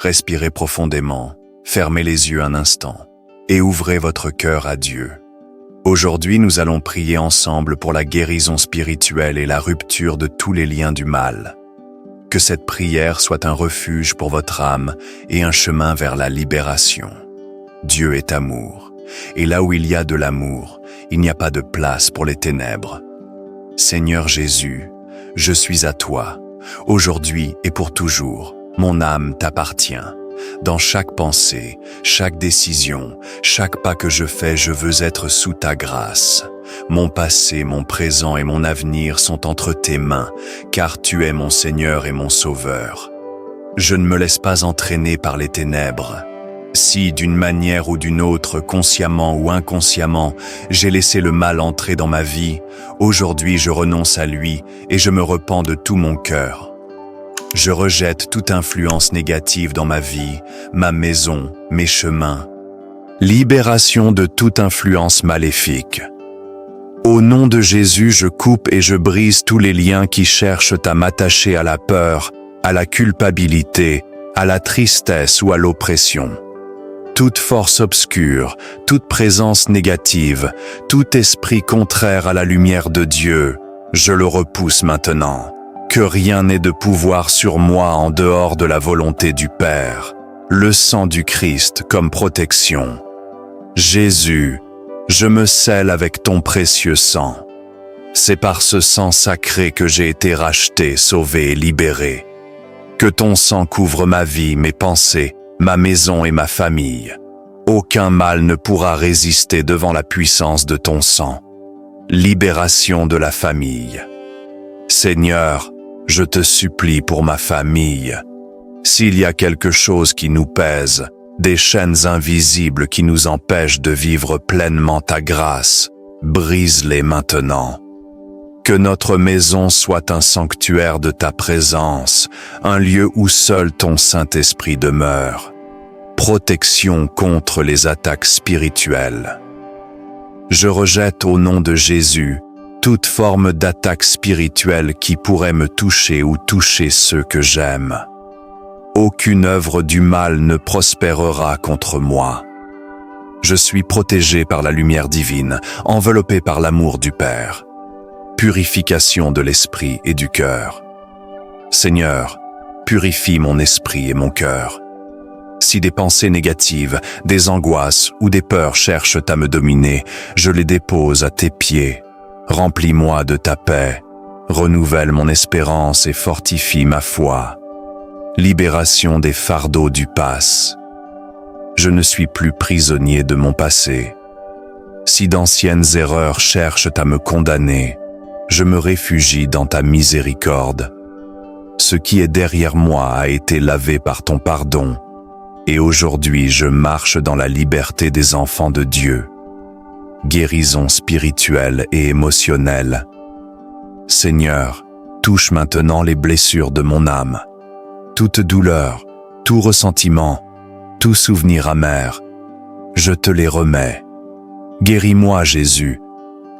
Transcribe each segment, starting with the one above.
Respirez profondément, fermez les yeux un instant et ouvrez votre cœur à Dieu. Aujourd'hui, nous allons prier ensemble pour la guérison spirituelle et la rupture de tous les liens du mal. Que cette prière soit un refuge pour votre âme et un chemin vers la libération. Dieu est amour, et là où il y a de l'amour, il n'y a pas de place pour les ténèbres. Seigneur Jésus, je suis à toi, aujourd'hui et pour toujours. Mon âme t'appartient. Dans chaque pensée, chaque décision, chaque pas que je fais, je veux être sous ta grâce. Mon passé, mon présent et mon avenir sont entre tes mains, car tu es mon Seigneur et mon Sauveur. Je ne me laisse pas entraîner par les ténèbres. Si, d'une manière ou d'une autre, consciemment ou inconsciemment, j'ai laissé le mal entrer dans ma vie, aujourd'hui je renonce à lui et je me repens de tout mon cœur. Je rejette toute influence négative dans ma vie, ma maison, mes chemins. Libération de toute influence maléfique. Au nom de Jésus, je coupe et je brise tous les liens qui cherchent à m'attacher à la peur, à la culpabilité, à la tristesse ou à l'oppression. Toute force obscure, toute présence négative, tout esprit contraire à la lumière de Dieu, je le repousse maintenant. Que rien n'ait de pouvoir sur moi en dehors de la volonté du Père, le sang du Christ comme protection. Jésus, je me scelle avec ton précieux sang. C'est par ce sang sacré que j'ai été racheté, sauvé et libéré. Que ton sang couvre ma vie, mes pensées, ma maison et ma famille. Aucun mal ne pourra résister devant la puissance de ton sang. Libération de la famille. Seigneur, je te supplie pour ma famille. S'il y a quelque chose qui nous pèse, des chaînes invisibles qui nous empêchent de vivre pleinement ta grâce, brise-les maintenant. Que notre maison soit un sanctuaire de ta présence, un lieu où seul ton Saint-Esprit demeure. Protection contre les attaques spirituelles. Je rejette au nom de Jésus toute forme d'attaque spirituelle qui pourrait me toucher ou toucher ceux que j'aime. Aucune œuvre du mal ne prospérera contre moi. Je suis protégé par la lumière divine, enveloppé par l'amour du Père. Purification de l'esprit et du cœur. Seigneur, purifie mon esprit et mon cœur. Si des pensées négatives, des angoisses ou des peurs cherchent à me dominer, je les dépose à tes pieds. Remplis-moi de ta paix, renouvelle mon espérance et fortifie ma foi. Libération des fardeaux du passé. Je ne suis plus prisonnier de mon passé. Si d'anciennes erreurs cherchent à me condamner, je me réfugie dans ta miséricorde. Ce qui est derrière moi a été lavé par ton pardon, et aujourd'hui je marche dans la liberté des enfants de Dieu. Guérison spirituelle et émotionnelle. Seigneur, touche maintenant les blessures de mon âme. Toute douleur, tout ressentiment, tout souvenir amer, je te les remets. Guéris-moi, Jésus.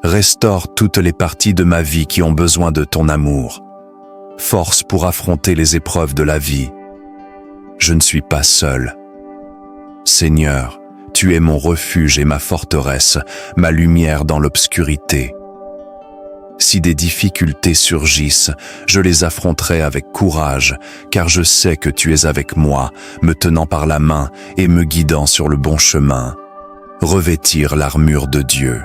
Restaure toutes les parties de ma vie qui ont besoin de ton amour. Force pour affronter les épreuves de la vie. Je ne suis pas seul. Seigneur, tu es mon refuge et ma forteresse, ma lumière dans l'obscurité. Si des difficultés surgissent, je les affronterai avec courage, car je sais que tu es avec moi, me tenant par la main et me guidant sur le bon chemin. Revêtir l'armure de Dieu.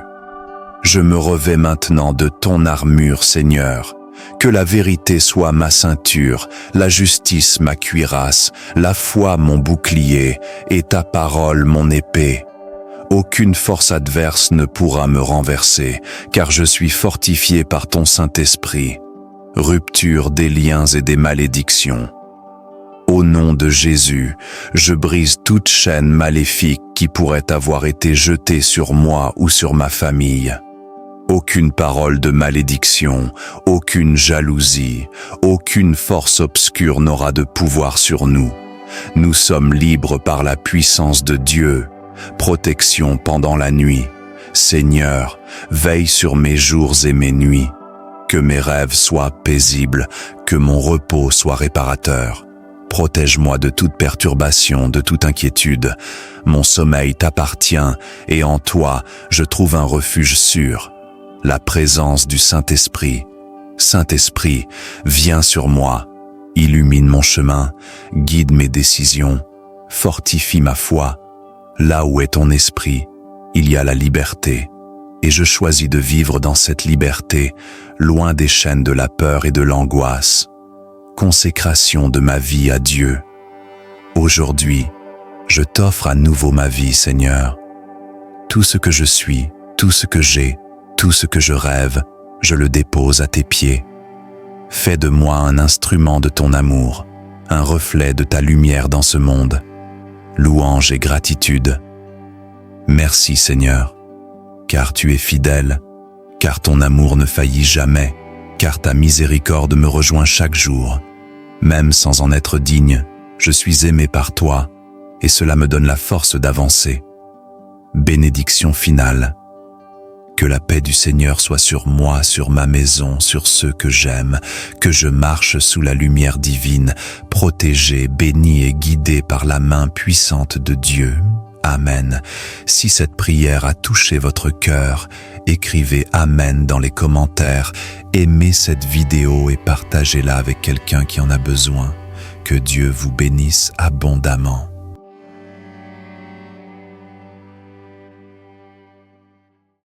Je me revêts maintenant de ton armure, Seigneur. Que la vérité soit ma ceinture, la justice ma cuirasse, la foi mon bouclier et ta parole mon épée. Aucune force adverse ne pourra me renverser, car je suis fortifié par ton Saint-Esprit. Rupture des liens et des malédictions. Au nom de Jésus, je brise toute chaîne maléfique qui pourrait avoir été jetée sur moi ou sur ma famille. Aucune parole de malédiction, aucune jalousie, aucune force obscure n'aura de pouvoir sur nous. Nous sommes libres par la puissance de Dieu. Protection pendant la nuit. Seigneur, veille sur mes jours et mes nuits. Que mes rêves soient paisibles, que mon repos soit réparateur. Protège-moi de toute perturbation, de toute inquiétude. Mon sommeil t'appartient et en toi, je trouve un refuge sûr. La présence du Saint-Esprit. Saint-Esprit, viens sur moi. Illumine mon chemin, guide mes décisions, fortifie ma foi. Là où est ton esprit, il y a la liberté. Et je choisis de vivre dans cette liberté, loin des chaînes de la peur et de l'angoisse. Consécration de ma vie à Dieu. Aujourd'hui, je t'offre à nouveau ma vie, Seigneur. Tout ce que je suis, tout ce que j'ai, tout ce que je rêve, je le dépose à tes pieds. Fais de moi un instrument de ton amour, un reflet de ta lumière dans ce monde. Louange et gratitude. Merci, Seigneur, car tu es fidèle, car ton amour ne faillit jamais, car ta miséricorde me rejoint chaque jour. Même sans en être digne, je suis aimé par toi, et cela me donne la force d'avancer. Bénédiction finale. Que la paix du Seigneur soit sur moi, sur ma maison, sur ceux que j'aime, que je marche sous la lumière divine, protégé, béni et guidé par la main puissante de Dieu. Amen. Si cette prière a touché votre cœur, écrivez Amen dans les commentaires, aimez cette vidéo et partagez-la avec quelqu'un qui en a besoin. Que Dieu vous bénisse abondamment.